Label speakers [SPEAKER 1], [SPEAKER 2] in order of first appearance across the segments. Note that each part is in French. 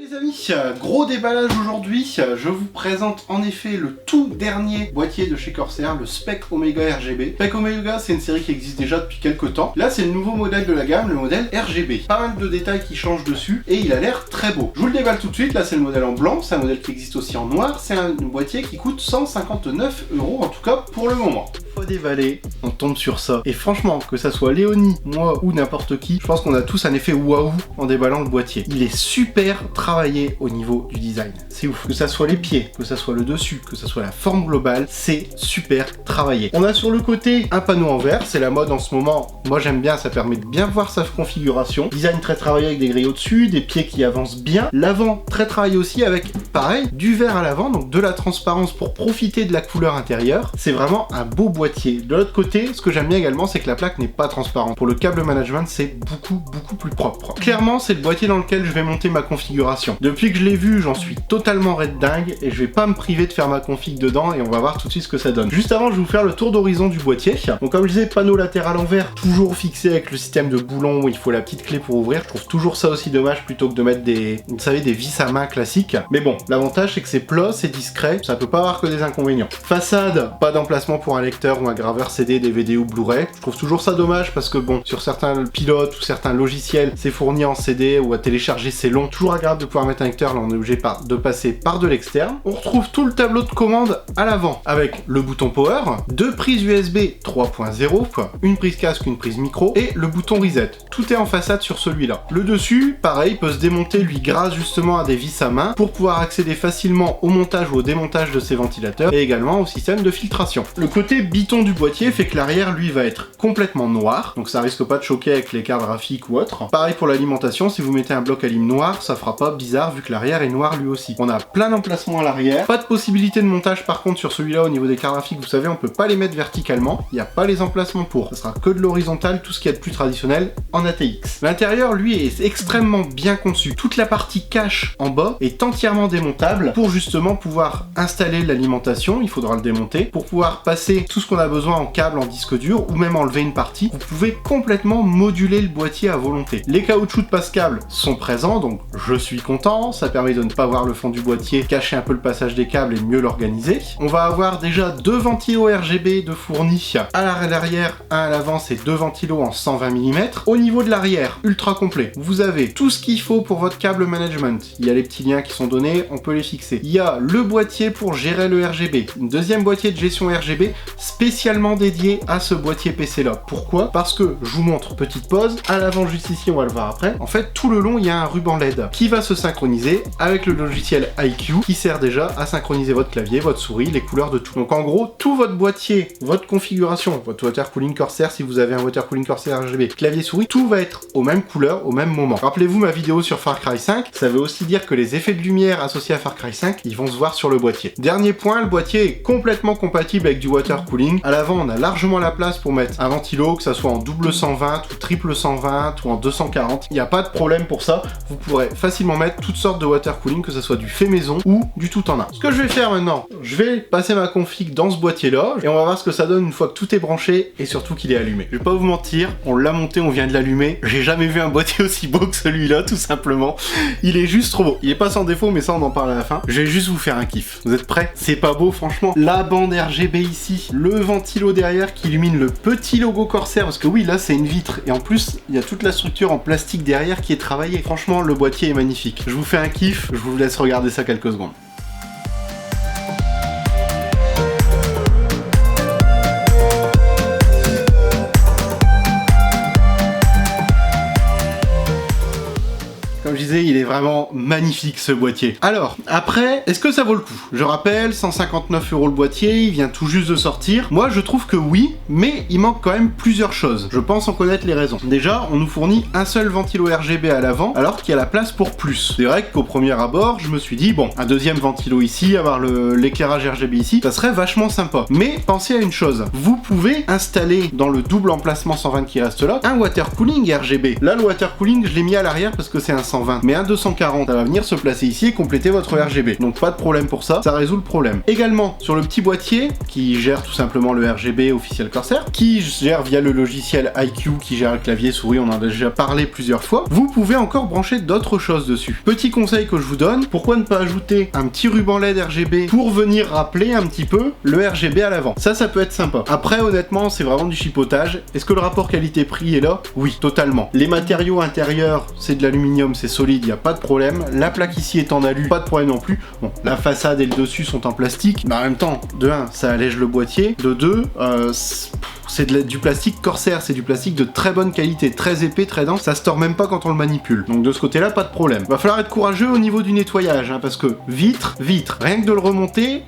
[SPEAKER 1] Les amis, gros déballage aujourd'hui, je vous présente en effet le tout dernier boîtier de chez Corsair, le Spec Omega RGB. Spec Omega, c'est une série qui existe déjà depuis quelques temps. Là, c'est le nouveau modèle de la gamme, le modèle RGB. Pas mal de détails qui changent dessus et il a l'air très beau. Je vous le déballe tout de suite, là c'est le modèle en blanc, c'est un modèle qui existe aussi en noir, c'est un boîtier qui coûte 159 €, en tout cas pour le moment. Faut dévaler, on tombe sur ça. Et franchement, que ça soit Léonie, moi ou n'importe qui, je pense qu'on a tous un effet waouh en déballant le boîtier. Il est super travaillé au niveau du design. C'est ouf. Que ça soit les pieds, que ça soit le dessus, que ça soit la forme globale, c'est super travaillé. On a sur le côté un panneau en verre, c'est la mode en ce moment. Moi j'aime bien, ça permet de bien voir sa configuration. Design très travaillé avec des grilles au-dessus, des pieds qui avancent bien. L'avant très travaillé aussi avec, pareil, du verre à l'avant, donc de la transparence pour profiter de la couleur intérieure. C'est vraiment un beau boîtier. De l'autre côté, ce que j'aime bien également, c'est que la plaque n'est pas transparente. Pour le câble management, c'est beaucoup plus propre. Clairement, c'est le boîtier dans lequel je vais monter ma configuration. Depuis que je l'ai vu, j'en suis totalement red dingue et je vais pas me priver de faire ma config dedans et on va voir tout de suite ce que ça donne. Juste avant, je vais vous faire le tour d'horizon du boîtier. Donc comme je disais, panneau latéral en verre, toujours fixé avec le système de boulon où il faut la petite clé pour ouvrir. Je trouve toujours ça aussi dommage plutôt que de mettre des, vous savez, des vis à main classiques. Mais bon, l'avantage c'est que c'est plat, c'est discret, ça peut pas avoir que des inconvénients. Façade, pas d'emplacement pour un lecteur ou un graveur CD, DVD ou Blu-ray. Je trouve toujours ça dommage parce que bon, sur certains pilotes ou certains logiciels, c'est fourni en CD ou à télécharger c'est long. Toujours agréable de pouvoir mettre un lecteur, là on est obligé de passer par de l'externe. On retrouve tout le tableau de commande à l'avant avec le bouton power, deux prises USB 3.0, une prise casque, une prise micro et le bouton reset. Tout est en façade sur celui-là. Le dessus, pareil, peut se démonter lui grâce justement à des vis à main pour pouvoir accéder facilement au montage ou au démontage de ses ventilateurs et également au système de filtration. Le côté biton du boîtier fait que l'arrière lui va être complètement noir, donc ça risque pas de choquer avec les cartes graphiques ou autre. Pareil pour l'alimentation, si vous mettez un bloc alim noir, ça fera pas bizarre vu que l'arrière est noir lui aussi. On a plein d'emplacements à l'arrière, pas de possibilité de montage par contre sur celui-là au niveau des cartes graphiques, vous savez on peut pas les mettre verticalement, il n'y a pas les emplacements pour, ça sera que de l'horizontal, tout ce qu'il y a de plus traditionnel en ATX. L'intérieur lui est extrêmement bien conçu, toute la partie cache en bas est entièrement démontable pour justement pouvoir installer l'alimentation, il faudra le démonter, pour pouvoir passer tout ce qu'on a besoin en câble, en disque dur ou même enlever une partie, vous pouvez complètement moduler le boîtier à volonté. Les caoutchoucs de passe-câble sont présents, donc je suis content, ça permet de ne pas voir le fond du boîtier, cacher un peu le passage des câbles et mieux l'organiser. On va avoir déjà deux ventilos RGB de fournis à l'arrière, un à l'avant, c'est deux ventilos en 120 mm. Au niveau de l'arrière, ultra complet, vous avez tout ce qu'il faut pour votre câble management. Il y a les petits liens qui sont donnés, on peut les fixer. Il y a le boîtier pour gérer le RGB, une deuxième boîtier de gestion RGB spécialement dédié à ce boîtier PC là. Pourquoi? Parce que, je vous montre, petite pause, à l'avant juste ici, on va le voir après, en fait tout le long il y a un ruban LED qui va se synchroniser avec le logiciel iCUE qui sert déjà à synchroniser votre clavier, votre souris, les couleurs de tout. Donc en gros, tout votre boîtier, votre configuration, votre water cooling Corsair si vous avez un water cooling Corsair RGB, clavier souris, tout va être aux mêmes couleurs, au même moment. Rappelez-vous ma vidéo sur Far Cry 5, ça veut aussi dire que les effets de lumière associés à Far Cry 5, ils vont se voir sur le boîtier. Dernier point, le boîtier est complètement compatible avec du water cooling. À l'avant, on a largement la place pour mettre un ventilo, que ça soit en double 120 ou triple 120 ou en 240. Il n'y a pas de problème pour ça. Vous pourrez facilement mettre toutes sortes de water cooling, que ce soit du fait maison ou du tout en un. Ce que je vais faire maintenant, je vais passer ma config dans ce boîtier là et on va voir ce que ça donne une fois que tout est branché et surtout qu'il est allumé. Je vais pas vous mentir, on l'a monté, on vient de l'allumer. J'ai jamais vu un boîtier aussi beau que celui-là, tout simplement. Il est juste trop beau. Il est pas sans défaut, mais ça on en parle à la fin. Je vais juste vous faire un kiff. Vous êtes prêts? C'est pas beau franchement. La bande RGB ici, le ventilo derrière qui illumine le petit logo Corsair, parce que oui là c'est une vitre et en plus il y a toute la structure en plastique derrière qui est travaillée. Franchement le boîtier est magnifique. Je vous fais un kiff, je vous laisse regarder ça quelques secondes. Comme je disais, il est vraiment magnifique ce boîtier. Alors, après, est-ce que ça vaut le coup? Je rappelle, 159 € le boîtier, il vient tout juste de sortir. Moi, je trouve que oui, mais il manque quand même plusieurs choses. Je pense en connaître les raisons. Déjà, on nous fournit un seul ventilo RGB à l'avant, alors qu'il y a la place pour plus. C'est vrai qu'au premier abord, je me suis dit, bon, un deuxième ventilo ici, avoir l'éclairage RGB ici, ça serait vachement sympa. Mais pensez à une chose, vous pouvez installer dans le double emplacement 120 qui reste là, un water cooling RGB. Là, le water cooling, je l'ai mis à l'arrière parce que c'est un 120 1, mais un 240, ça va venir se placer ici et compléter votre RGB. Donc pas de problème pour ça, ça résout le problème. Également, sur le petit boîtier, qui gère tout simplement le RGB officiel Corsair, qui gère via le logiciel iCUE, qui gère le clavier souris, on en a déjà parlé plusieurs fois, vous pouvez encore brancher d'autres choses dessus. Petit conseil que je vous donne, pourquoi ne pas ajouter un petit ruban LED RGB pour venir rappeler un petit peu le RGB à l'avant. Ça peut être sympa. Après, honnêtement, c'est vraiment du chipotage. Est-ce que le rapport qualité-prix est là? Oui, totalement. Les matériaux intérieurs, c'est de l'aluminium, c'est solide, il n'y a pas de problème. La plaque ici est en alu, pas de problème non plus. Bon, la façade et le dessus sont en plastique, mais en même temps, de 1, ça allège le boîtier. De 2, c'est du plastique Corsair, c'est du plastique de très bonne qualité, très épais, très dense, ça se tord même pas quand on le manipule. Donc de ce côté-là, pas de problème. Va falloir être courageux au niveau du nettoyage, hein, parce que vitre, rien que de le remonter,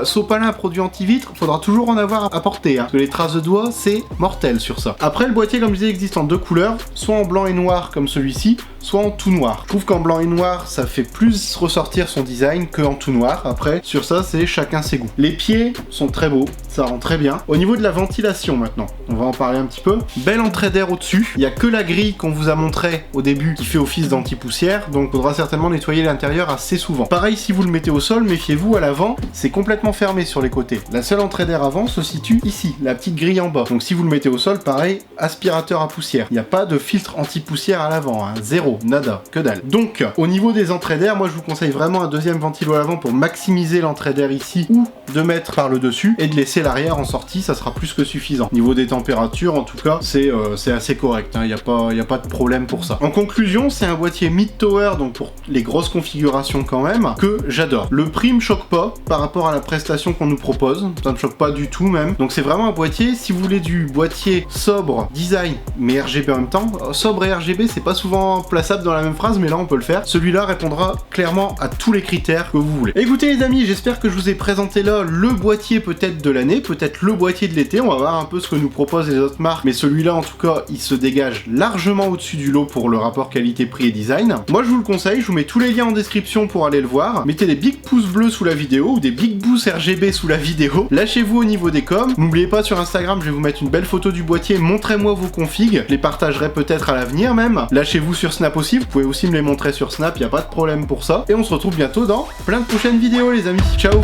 [SPEAKER 1] Sopalin produit anti-vitre, faudra toujours en avoir à porter, hein, parce que les traces de doigts, c'est mortel sur ça. Après, le boîtier, comme je disais, existe en 2 couleurs, soit en blanc et noir comme celui-ci, soit en tout noir. Je trouve qu'en blanc et noir, ça fait plus ressortir son design qu'en tout noir. Après, sur ça, c'est chacun ses goûts. Les pieds sont très beaux, ça rend très bien. Au niveau de la ventilation maintenant, on va en parler un petit peu. Belle entrée d'air au-dessus. Il n'y a que la grille qu'on vous a montré au début qui fait office d'anti-poussière, donc il faudra certainement nettoyer l'intérieur assez souvent. Pareil, si vous le mettez au sol, méfiez-vous à l'avant, c'est complètement fermé sur les côtés. La seule entrée d'air avant se situe ici, la petite grille en bas. Donc si vous le mettez au sol, pareil, aspirateur à poussière. Il n'y a pas de filtre anti-poussière à l'avant, hein. Zéro, nada, que dalle. Donc, au niveau des entrées d'air, moi je vous conseille vraiment un deuxième ventilo à l'avant pour maximiser l'entrée d'air ici, ou de mettre par le dessus, et de laisser l'arrière en sortie, ça sera plus que suffisant. Au niveau des températures, en tout cas, c'est assez correct, hein. Il n'y a pas de problème pour ça. En conclusion, c'est un boîtier mid-tower, donc pour les grosses configurations quand même, que j'adore. Le prix me choque pas par rapport à la prestation qu'on nous propose, ça ne choque pas du tout même. Donc c'est vraiment un boîtier, si vous voulez du boîtier sobre, design, mais RGB en même temps, sobre et RGB, c'est pas souvent plaçable dans la même phrase, mais là on peut le faire. Celui-là répondra clairement à tous les critères que vous voulez. Écoutez les amis, j'espère que je vous ai présenté là le boîtier peut-être de l'année, peut-être le boîtier de l'été. On va voir un peu ce que nous proposent les autres marques, mais celui-là en tout cas, il se dégage largement au-dessus du lot pour le rapport qualité-prix et design. Moi je vous le conseille, je vous mets tous les liens en description pour aller le voir. Mettez des big pouces bleus sous la vidéo ou des big pouces RGB sous la vidéo. Lâchez-vous au niveau des coms. N'oubliez pas sur Instagram, je vais vous mettre une belle photo du boîtier. Montrez-moi vos configs, je les partagerai peut-être à l'avenir même. Lâchez-vous sur Snap aussi, vous pouvez aussi me les montrer sur Snap, il n'y a pas de problème pour ça. Et on se retrouve bientôt dans plein de prochaines vidéos les amis. Ciao.